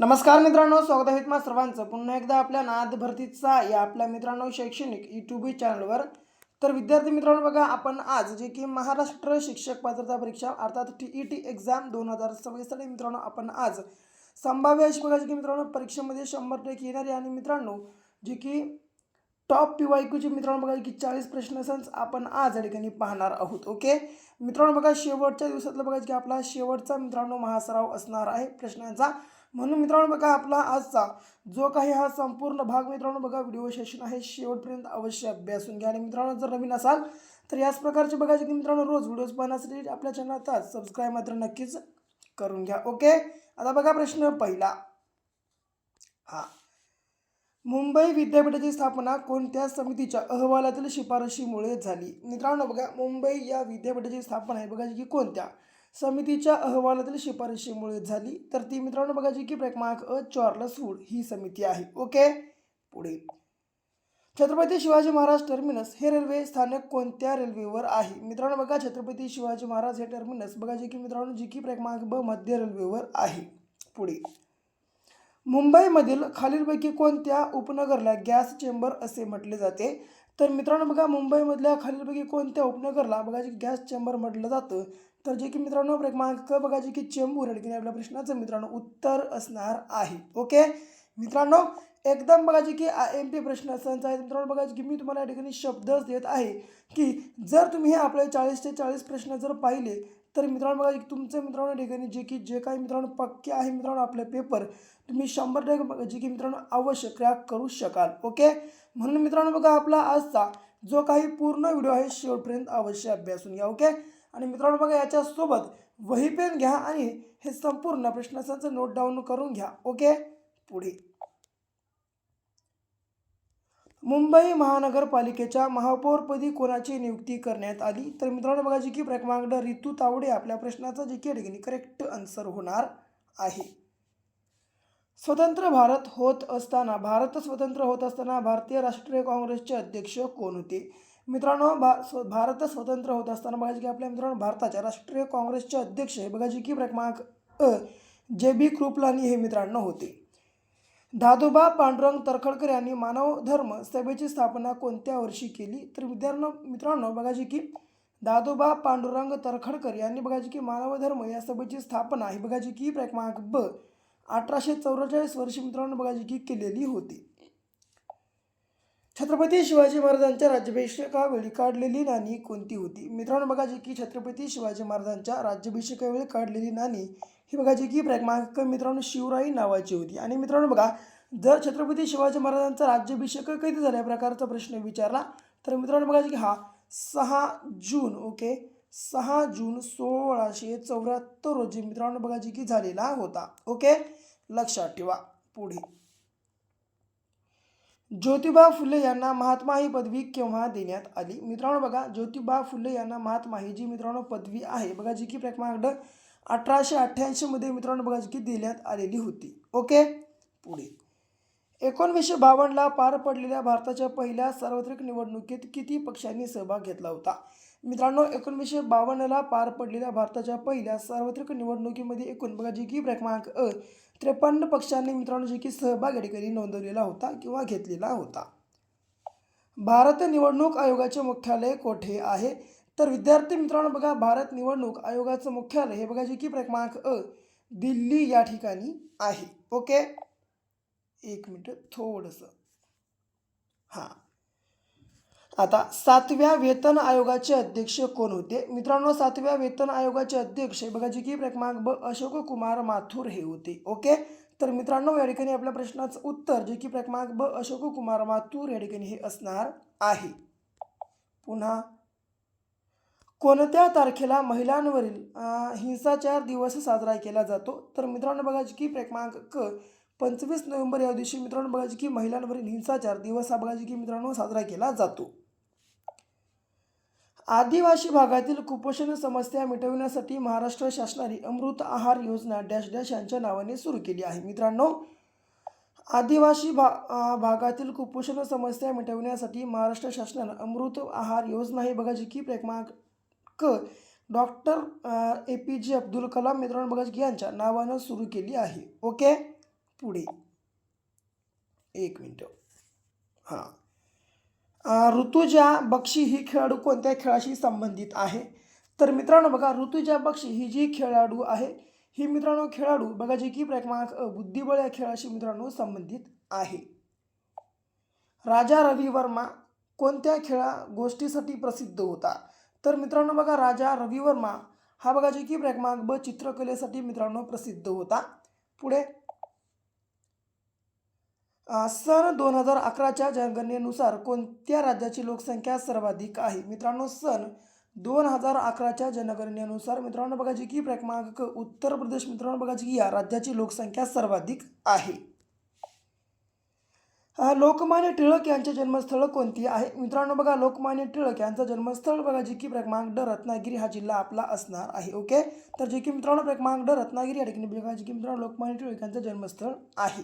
नमस्कार मित्रांनो, स्वागत आहे तुम्हा सर्वांचं पुन्हा एकदा आपल्या नाद भरतीचा या आपल्या मित्रांनो शैक्षणिक यूट्यूब चॅनलवर. तर विद्यार्थी मित्रांनो बघा, आपण आज जे की महाराष्ट्र शिक्षक पात्रता परीक्षा अर्थात TET एक्झाम 2026 साठी मित्रांनो आपण आज संभाव्य अशी बघा की मित्रांनो परीक्षेमध्ये 100% येणारी आणि मित्रांनो जे की टॉप PYQ चे मित्रांनो बघा की 40 प्रश्नसंच आपण आज या ठिकाणी पाहणार आहोत. ओके मित्रांनो बघा, शेवटच्या दिवसातला बघा की आपला शेवटचा मित्रांनो महासराव असणार आहे प्रश्नांचा. म्हणून मित्रांनो बघा, आपला आजचा जो काही हा संपूर्ण भाग मित्रांनो बघा व्हिडिओ सेशन आहे, शेवटपर्यंत अवश्य अभ्यासून घ्या. आणि मित्रांनो जर नवीन असाल तर याच प्रकारचे बघा की मित्रांनो रोज व्हिडिओज पाहण्यासाठी आपल्या चॅनलला सबस्क्राईब मात्र नक्कीच करून घ्या. ओके, आता बघा प्रश्न पहिला. हा, मुंबई विद्यापीठाची स्थापना कोणत्या समितीच्या अहवालातील शिफारशीमुळे झाली? मित्रांनो बघा, मुंबई या विद्यापीठाची स्थापना आहे बघा की कोणत्या समितीच्या अहवालातील शिफारशीमुळे झाली? तर ती मित्रांनो बघा की क्रमांक चार्ल्स वूड ही समिती आहे. ओके, पुढे छत्रपती शिवाजी महाराज टर्मिनस हे रेल्वे स्थानक कोणत्या रेल्वेवर आहे? मित्रांनो बघा, छत्रपती शिवाजी महाराज हे टर्मिनस बघा की मित्रांनो जी की क्रमांक ब मध्य रेल्वेवर आहे. पुढे मुंबईमधील खालीलपैकी कोणत्या उपनगरला गॅस चेंबर असे म्हटले जाते? तर मित्रांनो बघा, मुंबईमधल्या खालीलपैकी कोणत्या उपनगरला बघा की गॅस चेंबर म्हटलं जातं? तर जे की मित्रांनो क्रमांक बघा जे की चेंबूर या ठिकाणी आपल्या प्रश्नाचं मित्रांनो उत्तर असणार आहे. ओके मित्रांनो, एकदम बघा जे की IMP प्रश्न असंच आहे मित्रांनो. बघा की मी तुम्हाला या ठिकाणी शब्दच देत आहे की जर तुम्ही हे आपले 40 ते 40 प्रश्न जर पाहिले तर मित्रांनो बघा तुमचं मित्रांनो ठिकाणी जे काही मित्रांनो पक्के आहे मित्रांनो आपले पेपर तुम्ही 100% जे की मित्रांनो अवश्य क्रॅक करू शकाल. ओके, म्हणून मित्रांनो बघा आपला आजचा जो काही पूर्ण व्हिडिओ आहे शेवटपर्यंत अवश्य अभ्यासून घ्या. ओके, आणि मित्रांनो बघा याच्यासोबत वही पेन घ्या आणि हे संपूर्ण प्रश्नांचे नोट डाऊन करून घ्या. ओके, पुढे मुंबई महानगरपालिकेच्या महापौरपदी कोणाची नियुक्ती करण्यात आली? तर मित्रांनो बघा जी की क्रमांक रितू तावडे आपल्या प्रश्नाचा जी की ठिकाणी करेक्ट आन्सर होणार आहे. स्वतंत्र भारत स्वतंत्र होत असताना भारतीय राष्ट्रीय काँग्रेसचे अध्यक्ष कोण होते? मित्रांनो भारत स्वतंत्र होत असताना बघा की आपल्या मित्रांनो भारताच्या राष्ट्रीय काँग्रेसचे अध्यक्ष हे बघा जी की क्रमांक JB कृपलानी हे मित्रांनो होते. दादोबा पांडुरंग तर्खडकर यांनी मानव धर्म सभेची स्थापना कोणत्या वर्षी केली? तर मित्रांनो बघा जी की दादोबा पांडुरंग तर्खडकर यांनी बघा जी की मानव धर्म या सभेची स्थापना ही बघा जी की क्रमांक ब 1844 वर्षी मित्रांनो बघा जी की केलेली होती. छत्रपती शिवाजी महाराजांच्या राज्याभिषेकावेळी काढलेली नाणी कोणती होती? मित्रांनो बघा जी की छत्रपती शिवाजी महाराजांच्या राज्याभिषेकावेळी काढलेली नाणी ही बघा जी की क्रमांक मित्रांनो शिवराई नावाची होती. आणि मित्रांनो बघा, जर छत्रपती शिवाजी महाराजांचा राज्याभिषेक कधी झाला या प्रकारचा प्रश्न विचारला तर मित्रांनो बघा की 6 जून. ओके, 6 जून 1674 रोजी मित्रांनो बघा जी की झालेला होता. ओके, लक्षात ठेवा. पुढे ज्योतिबा फुले यांना महात्मा ही पदवी केव्हा देण्यात आली? मित्रांनो बघा, ज्योतिबा फुले यांना महात्मा ही जी मित्रांनो पदवी आहे बघा जी की क्रमांक 1888 मध्ये मित्रांनो बघा जी की देण्यात आलेली होती. ओके, पुढे 1952 पार पडलेल्या भारताच्या पहिल्या सार्वत्रिक निवडणुकीत किती पक्षांनी सहभाग घेतला होता? मित्रांनो 1952 पार पडलेल्या भारताच्या पहिल्या सार्वत्रिक निवडणुकीमध्ये एकूण बघा जी की क्रमांक 53 पक्षांनी मित्रांनो जी की सहभाग या ठिकाणी नोंदवलेला होता किंवा घेतलेला होता. भारत निवडणूक आयोगाचे मुख्यालय कोठे आहे? तर विद्यार्थी मित्रांनो बघा, भारत निवडणूक आयोगाचं मुख्यालय हे बघा जी की क्रमांक दिल्ली या ठिकाणी आहे. ओके, एक मिनिट थोडंसं. हां, आता 7व्या वेतन आयोगाचे अध्यक्ष कोण होते? मित्रांनो 7व्या वेतन आयोगाचे अध्यक्ष बघा जी की क्रमांक ब अशोक कुमार माथुर हे होते. ओके, तर मित्रांनो या ठिकाणी आपल्या प्रश्नाचं उत्तर जे की क्रमांक ब अशोक कुमार माथुर या ठिकाणी हे असणार आहे. पुन्हा कोणत्या तारखेला महिलांवरील हिंसाचार दिवस साजरा केला जातो? तर मित्रांनो बघा की क्रमांक 25 नोव्हेंबर या दिवशी मित्रांनो बघा की महिलांवरील हिंसाचार दिवस हा बघा की मित्रांनो साजरा केला जातो. आदिवासी भागातील कुपोषण समस्या मिटवण्यासाठी महाराष्ट्र शासनाने अमृत आहार योजना डॅश डॅश यांच्या नावाने सुरू केली आहे. मित्रांनो आदिवासी भागातील कुपोषण समस्या मिटवण्यासाठी महाराष्ट्र शासनाने अमृत आहार योजना ही बघा जी की क्रमांक डॉक्टर APJ अब्दुल कलाम मित्रांनो बघा की यांच्या नावानं सुरू केली आहे. ओके, पुढे 1 मिनिट. हां, ऋतुजा बक्षी ही खेळाडू कोणत्या खेळाशी संबंधित आहे? तर मित्रांनो बघा, ऋतुजा बक्षी ही जी खेळाडू आहे, ही मित्रांनो खेळाडू बघा जे की क्रमांक बुद्धिबळ या खेळाशी मित्रांनो संबंधित आहे. राजा रवी वर्मा कोणत्या गोष्टीसाठी प्रसिद्ध होता? तर मित्रांनो बघा, राजा रवी वर्मा हा बघा जे की क्रमांक ब चित्रकलेसाठी मित्रांनो प्रसिद्ध होता. पुढे सन 2011च्या जनगणनेनुसार कोणत्या राज्याची लोकसंख्या सर्वाधिक आहे? मित्रांनो सन 2011च्या जनगणनेनुसार मित्रांनो बघा जी की क्रमांक उत्तर प्रदेश मित्रांनो बघा जी या राज्याची लोकसंख्या सर्वाधिक आहे. लोकमान्य टिळक यांचे जन्मस्थळ कोणती आहे? मित्रांनो बघा, लोकमान्य टिळक यांचं जन्मस्थळ बघा जी की क्रमांक ड रत्नागिरी हा जिल्हा आपला असणार आहे. ओके, तर जे की मित्रांनो क्रमांक ड रत्नागिरी या ठिकाणी बघा जी की मित्रांनो लोकमान्य टिळक यांचं जन्मस्थळ आहे.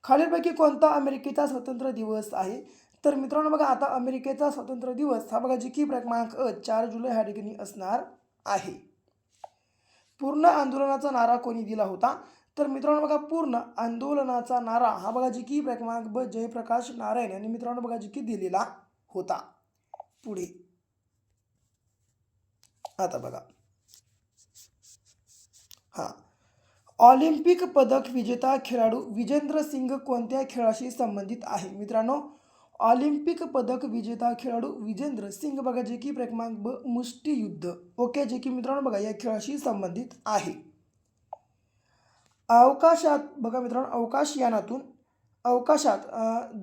खालीलपैकी कोणता अमेरिकेचा स्वातंत्र्य दिवस आहे? तर मित्रांनो बघा, आता अमेरिकेचा स्वातंत्र्य दिवस हा बघा जी की क्रमांक 4 जुलै ह्या ठिकाणी असणार आहे. पूर्ण आंदोलनाचा नारा कोणी दिला होता? तर मित्रांनो बघा, पूर्ण आंदोलनाचा नारा हा बघा जी की क्रमांक ब जयप्रकाश नारायण यांनी मित्रांनो बघा जी की दिलेला होता. पुढे आता बघा, हां, ऑलिम्पिक पदक विजेता खेळाडू विजेंद्र सिंग कोणत्या खेळाशी संबंधित आहे? मित्रांनो, ऑलिम्पिक पदक विजेता खेळाडू विजेंद्र सिंग बघा जे की क्रमांक ब मुष्टियुद्ध. ओके, जे की मित्रांनो बघा या खेळाशी संबंधित आहे. अवकाशात बघा मित्रांनो, अवकाशयानातून अवकाशात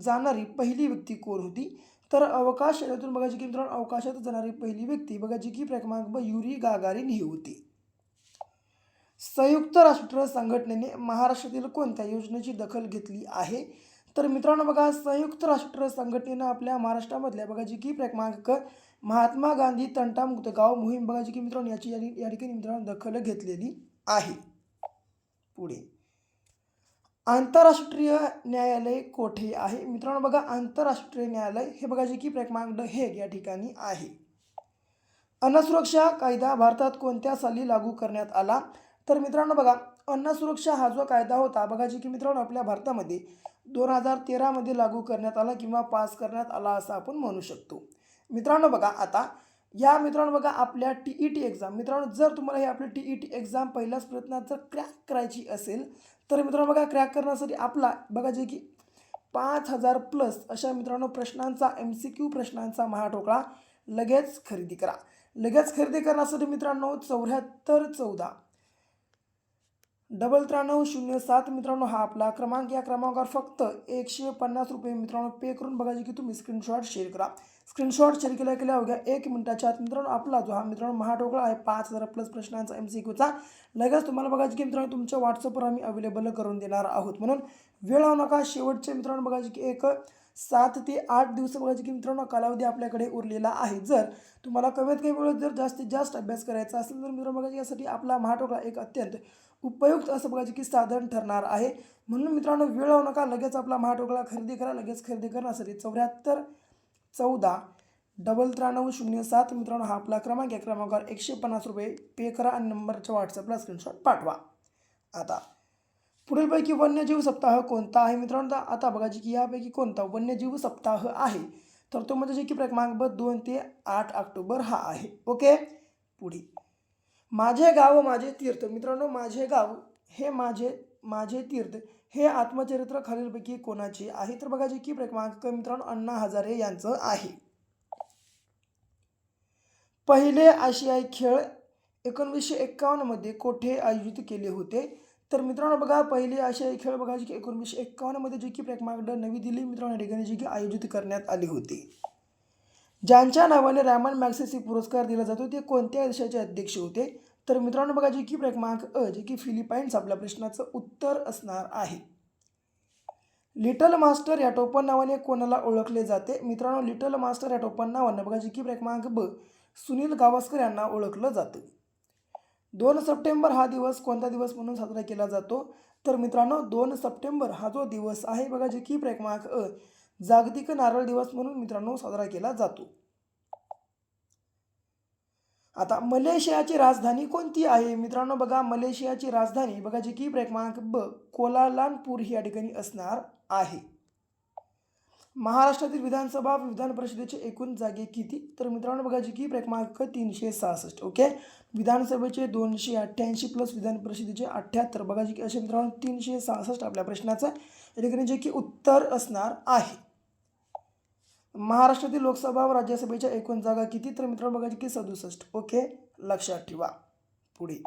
जाणारी पहिली व्यक्ती कोण होती? तर अवकाशयानातून बघा जी की मित्रांनो अवकाशात जाणारी पहिली व्यक्ती बघा जी की क्रमांक ब युरी गागारिन ही होती. संयुक्त राष्ट्र संघटनेने महाराष्ट्रातील कोणत्या योजनेची दखल घेतली आहे? तर मित्रांनो बघा, संयुक्त राष्ट्र संघटनेनं आपल्या महाराष्ट्रामधल्या बघा जी की क्रमांक महात्मा गांधी तंटामुक्त गाव मोहीम बघा जी की मित्रांनो याची या ठिकाणी मित्रांनो दखल घेतलेली आहे. पुढे आंतरराष्ट्रीय न्यायालय कोठे आहे? मित्रांनो बघा, आंतरराष्ट्रीय न्यायालय हे बघा जे की क्रमांक ड हेग या ठिकाणी आहे. अन्नसुरक्षा कायदा भारतात कोणत्या साली लागू करण्यात आला? तर मित्रांनो बघा, अन्नसुरक्षा हा जो कायदा होता बघा जी की मित्रांनो आपल्या भारतामध्ये 2013 मध्ये लागू करण्यात आला किंवा पास करण्यात आला असं आपण म्हणू शकतो. मित्रांनो बघा, आता या मित्रांनो बघा आपल्या TET एक्झाम मित्रांनो, जर तुम्हाला ही आपली TET एक्झाम पहिल्याच प्रयत्नात जर क्रॅक करायची असेल तर मित्रांनो बघा, क्रॅक करण्यासाठी आपला बघा जे की 5000+ अशा मित्रांनो प्रश्नांचा MCQ प्रश्नांचा महाठोकळा लगेच खरेदी करा. लगेच खरेदी करण्यासाठी मित्रांनो 7414 939007 मित्रांनो हा आपला क्रमांक. या क्रमांकावर फक्त 150 रुपये मित्रांनो पे करून बघा जे की तुम्ही स्क्रीनशॉट शेअर करा. स्क्रीनशॉट शेअर केल्या अवघ्या 1 मिनिटाच्या आत मित्रांनो आपला जो हा मित्रांनो महाठोकळा आहे 5000+ प्रश्नांचा MCQचा लगेच तुम्हाला बघा की मित्रांनो तुमच्या व्हॉट्सअपवर आम्ही अवेलेबल करून देणार आहोत. म्हणून वेळ लावू नका. शेवटचे मित्रांनो बघा की एक 7 ते 8 दिवस बघा की मित्रांनो कालावधी आपल्याकडे उरलेला आहे. जर तुम्हाला कमीत कमी वेळेत जर जास्तीत जास्त अभ्यास करायचा असेल तर मित्रांनो बघा यासाठी आपला महाठोकळा एक अत्यंत उपयुक्त असं बघा की साधन ठरणार आहे. म्हणून मित्रांनो वेळ लावू नका. लगेच आपला महाठोकळा खरेदी करा. लगेच खरेदी करण्यासाठी 7414 939007 मित्रांनो हा आपला क्रमांक. या क्रमांकावर 150 रुपये पे करा आणि नंबरच्या व्हॉट्सअपला स्क्रीनशॉट पाठवा. आता पुढीलपैकी वन्यजीव सप्ताह कोणता आहे? मित्रांनो आता बघा जी की यापैकी कोणता वन्यजीव सप्ताह आहे? तर तो म्हणजे जे की क्रमांक 2 ते 8 ऑक्टोबर हा आहे. ओके, पुढे माझे गाव माझे तीर्थ मित्रांनो, माझे गाव हे माझे तीर्थ हे आत्मचरित्र खालीलपैकी कोणाचे आहे? तर बघा जे की क्रमांक मित्रांनो अण्णा हजारे यांचं आहे. पहिले आशियाई खेळ 1951 मध्ये कोठे आयोजित केले होते? तर मित्रांनो बघा, पहिले आशियाई खेळ बघा जे की 1951 मध्ये जे की क्रमांक नवी दिल्ली मित्रांनो या ठिकाणी जे की आयोजित करण्यात आले होते. ज्यांच्या नावाने रॅमन मॅग्सेसे पुरस्कार दिला जातो ते कोणत्या देशाचे अध्यक्ष होते? तर मित्रांनो बघा जे की क्रमांक जे की फिलिपाईन्स आपल्या प्रश्नाचं उत्तर असणार आहे. लिटल मास्टर या टोपण नावाने कोणाला ओळखले जाते? मित्रांनो लिटल मास्टर या टोपण नावाने बघा जे की क्रमांक ब सुनील गावस्कर यांना ओळखलं जातं. 2 सप्टेंबर हा दिवस कोणता दिवस म्हणून साजरा केला जातो? तर मित्रांनो 2 सप्टेंबर हा जो दिवस आहे बघा जे की क्रमांक जागतिक नारळ दिवस म्हणून मित्रांनो साजरा केला जातो. आता मलेशियाची राजधानी कोणती आहे मित्रांनो? बघा मलेशियाची राजधानी बघा जी की क्रमांक ब कोलालांपूर ही या ठिकाणी असणार आहे. महाराष्ट्रातील विधानसभा व विधान परिषदेचे एकूण जागे किती? तर मित्रांनो बघा जी की क्रमांक 366. ओके. विधानसभेचे 288 प्लस विधान परिषदेचे 78. बघा जी की असे मित्रांनो 366 आपल्या प्रश्नाचं या ठिकाणी जे की उत्तर असणार आहे. महाराष्ट्रातील लोकसभा व राज्यसभेच्या एकूण जागा किती? तर मित्रांनो बघा जी की 67. ओके, लक्षात ठेवा. पुढे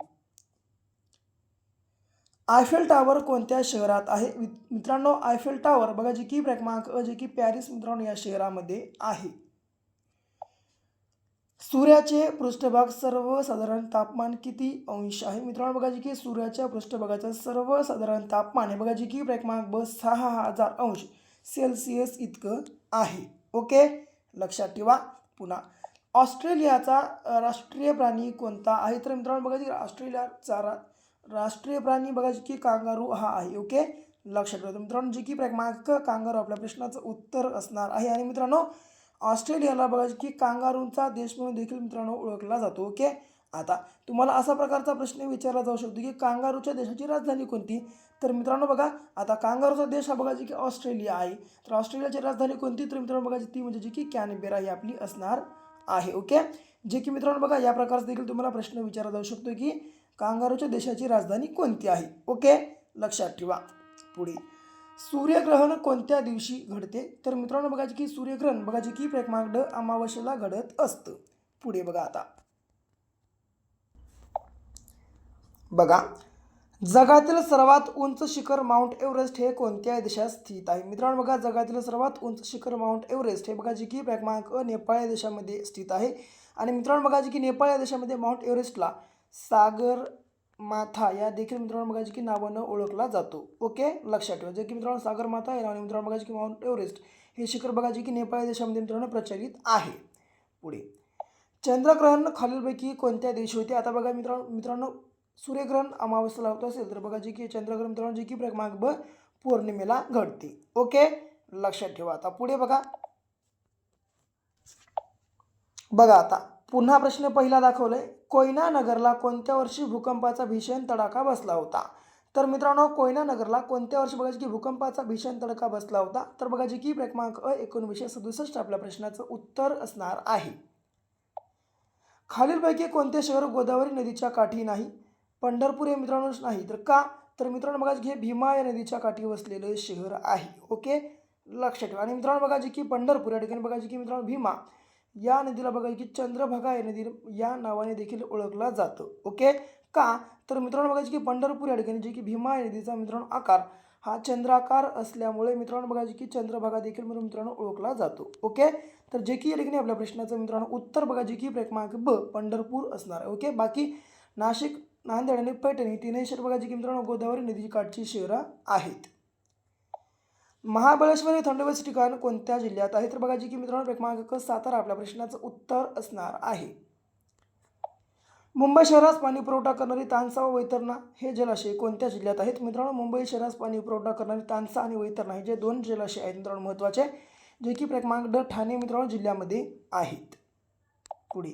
आयफेल टॉवर कोणत्या शहरात आहे? मित्रांनो आयफेल टॉवर बघा जी की क्रमांक अ जे की पॅरिस मित्रांनो या शहरामध्ये आहे. सूर्याचे पृष्ठभाग सर्वसाधारण तापमान किती अंश आहे? मित्रांनो बघा जी की सूर्याच्या पृष्ठभागाचं सर्वसाधारण तापमान आहे बघा जी की क्रमांक ब 6000 अंश सेल्सिअस इतकं आहे. ओके, लक्षात ठेवा. पुन्हा ऑस्ट्रेलियाचा राष्ट्रीय प्राणी कोणता आहे? तर मित्रांनो बघा जी ऑस्ट्रेलियाचा राष्ट्रीय प्राणी बघा जी की कांगारू हा आहे. ओके, लक्षात ठेवा. मित्रांनो जी की क्रमांक कांगारू आपल्या प्रश्नाचं उत्तर असणार आहे. आणि मित्रांनो ऑस्ट्रेलियाला बघा की कांगारूंचा देश म्हणून देखील मित्रांनो ओळखला जातो. ओके. आता तुम्हाला असा प्रकारचा प्रश्न विचारला जाऊ शकतो की कांगारूच्या देशाची राजधानी कोणती? तर मित्रांनो बघा आता कांगारूचा देश हा बघा जी की ऑस्ट्रेलिया आहे. तर ऑस्ट्रेलियाची राजधानी कोणती? तर मित्रांनो बघा ती म्हणजे जी की कॅनबेरा ही आपली असणार आहे. ओके, जे की मित्रांनो बघा या प्रकारचा देखील तुम्हाला प्रश्न विचारला जाऊ शकतो की कांगारूच्या देशाची राजधानी कोणती आहे. ओके, लक्षात ठेवा. पुढे सूर्यग्रहण कोणत्या दिवशी घडते? तर मित्रांनो बघा की सूर्यग्रहण बघा की क्रमांक ड अमावस्येला घडत असतं. पुढे बघा आता बघा जगातील सर्वात उंच शिखर माउंट एव्हरेस्ट हे कोणत्या देशात स्थित आहे? मित्रांनो बघा जगातील सर्वात उंच शिखर माउंट एव्हरेस्ट हे बघा जी की क्रमांक अ नेपाळ या देशामध्ये स्थित आहे. आणि मित्रांनो बघा जी की नेपाळ या देशामध्ये माउंट एव्हरेस्टला सागर माथा या देखील मित्रांनो बघा की नावानं ओळखला जातो. ओके, लक्षात ठेवा. जे की मित्रांनो सागर माथा या नावाने मित्रांनो बघा की माउंट एव्हरेस्ट हे शिखर बघा की नेपाळ या देशामध्ये मित्रांनो प्रचलित आहे. पुढे चंद्रग्रहण खालीलपैकी कोणत्या दिवशी होते? आता बघा मित्रांनो सूर्यग्रहण अमावस्येला होत असेल तर बघा जी की चंद्रग्रहण मित्रांनो जी की क्रमांक ब पौर्णिमेला घडते. ओके, लक्षात ठेवा. आता पुढे बघा आता पुन्हा प्रश्न पहिला दाखवलाय. कोयना नगरला कोणत्या वर्षी भूकंपाचा भीषण तडाखा बसला होता? तर मित्रांनो कोयना नगरला कोणत्या वर्षी बघा की भूकंपाचा भीषण तडाखा बसला होता? तर बघा जी की क्रमांक अ 1967 आपल्या प्रश्नाचं उत्तर असणार आहे. खालीलपैकी कोणते शहर गोदावरी नदीच्या काठी नाही? पंढरपूर हे मित्रांनो नाही. तर का? तर मित्रांनो बघा की हे भीमा या नदीच्या काठी वसलेलं शहर आहे. ओके, लक्षात ठेवा. आणि मित्रांनो बघा जी की पंढरपूर या ठिकाणी बघा जी की मित्रांनो भीमा या नदीला बघा की चंद्रभागा या नदी या नावाने देखील ओळखला जातं. ओके, का? तर मित्रांनो बघा की पंढरपूर या ठिकाणी जी की भीमा या नदीचा मित्रांनो आकार हा चंद्राकार असल्यामुळे मित्रांनो बघा की चंद्रभागा देखील म्हणून मित्रांनो ओळखला जातो. ओके, तर जे की या ठिकाणी आपल्या प्रश्नाचं मित्रांनो उत्तर बघा जी की क्रमांक ब पंढरपूर असणार आहे. ओके, बाकी नाशिक, नांदेड आणि पैठणी तीनही शहर बघा जी की मित्रांनो गोदावरी नदी काठची शहरं आहेत. महाबळेश्वर हे थंड हवेचं ठिकाण कोणत्या जिल्ह्यात आहे? तर बघा जी की मित्रांनो क्रमांक सातारा आपल्या प्रश्नाचं उत्तर असणार आहे. मुंबई शहरास पाणी पुरवठा करणारी तानसा व वैतरणा हे जलाशय कोणत्या जिल्ह्यात आहेत? मित्रांनो मुंबई शहरास पाणी पुरवठा करणारी तानसा आणि वैतरणा हे जे दोन जलाशय आहेत मित्रांनो महत्त्वाचे जे की क्रमांक ड ठाणे मित्रांनो जिल्ह्यामध्ये आहेत. पुढे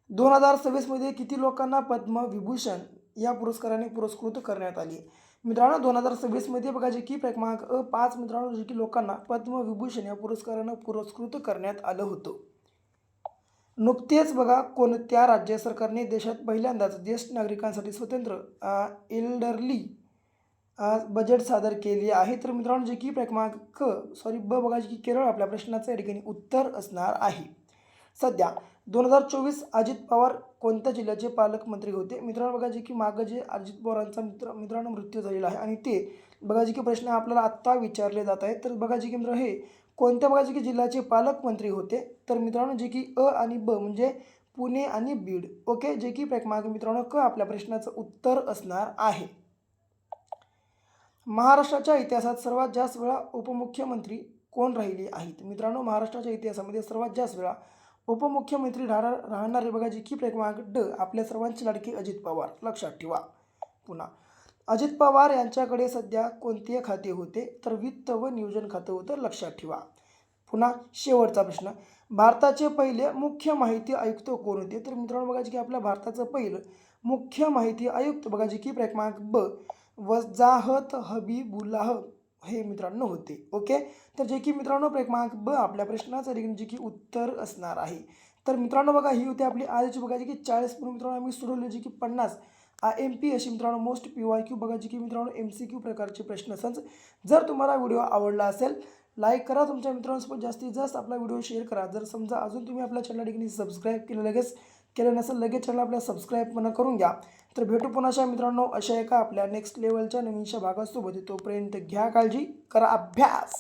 2026 मध्ये किती लोकांना पद्मविभूषण या पुरस्काराने पुरस्कृत करण्यात आली? मित्रांनो 2026 मध्ये बघा जे की क्रमांक अ 5 मित्रांनो जे की लोकांना पद्मविभूषण या पुरस्कारानं पुरस्कृत करण्यात आलं होतं. नुकतेच बघा कोणत्या राज्य सरकारने देशात पहिल्यांदाच ज्येष्ठ नागरिकांसाठी स्वतंत्र एल्डरली बजेट सादर केले आहे? तर मित्रांनो जे की क्रमांक ब बघा की केरळ आपल्या प्रश्नाचं या ठिकाणी उत्तर असणार आहे. सध्या 2024 अजित पवार कोणत्या जिल्ह्याचे पालकमंत्री होते? मित्रांनो बघा जे की मागं जे अजित पवारांचा मित्रांनो मृत्यू झालेला आहे आणि ते बघा जे की प्रश्न आपल्याला आत्ता विचारले जात आहेत. तर बघा जे की मित्र हे कोणत्या बघा जे की जिल्ह्याचे पालकमंत्री होते? तर मित्रांनो जे की अ आणि ब म्हणजे पुणे आणि बीड. ओके, जे की क्रमांक मित्रांनो क आपल्या प्रश्नाचं उत्तर असणार आहे. महाराष्ट्राच्या इतिहासात सर्वात जास्त वेळा उपमुख्यमंत्री कोण राहिले आहेत? मित्रांनो महाराष्ट्राच्या इतिहासामध्ये सर्वात जास्त वेळा उपमुख्यमंत्री राहणारे बघा जी की क्रमांक ड आपल्या सर्वांचे लाडके अजित पवार. लक्षात ठेवा. पुन्हा अजित पवार यांच्याकडे सध्या कोणते खाते होते? तर वित्त व नियोजन खातं होतं. लक्षात ठेवा. पुन्हा शेवटचा प्रश्न, भारताचे पहिले मुख्य माहिती आयुक्त कोण होते? तर मित्रांनो बघा जे की आपल्या भारताचं पहिलं मुख्य माहिती आयुक्त बघा जे की क्रमांक ब वजाहत हबीबुल्लाह हे मित्रांनो होते. ओके, तर जे की मित्रांनो क्रमांक ब आपल्या प्रश्नाचं जे की उत्तर असणार आहे. तर मित्रांनो बघा ही होती आपली आजची बघा जी की 40 मित्रांनो आम्ही सोडवले जे की 50 MP अशी मित्रांनो मोस्ट PYQ बघा जी की मित्रांनो MCQ प्रकारचे प्रश्न असतात. जर तुम्हाला व्हिडिओ आवडला असेल लाईक करा, तुमच्या मित्रांसोबत जास्तीत जास्त आपला व्हिडिओ शेअर करा. जर समजा अजून तुम्ही आपल्या चॅनल ठिकाणी सबस्क्राईब केलं नसेल लगेच चॅनल आपल्या सबस्क्राईब पण करून घ्या. तर भेटू पुन्हा अशा मित्रांनो अशा एका आपल्या नेक्स्ट लेवलच्या नवीनशा भागासोबत. तोपर्यंत घ्या काळजी, करा अभ्यास.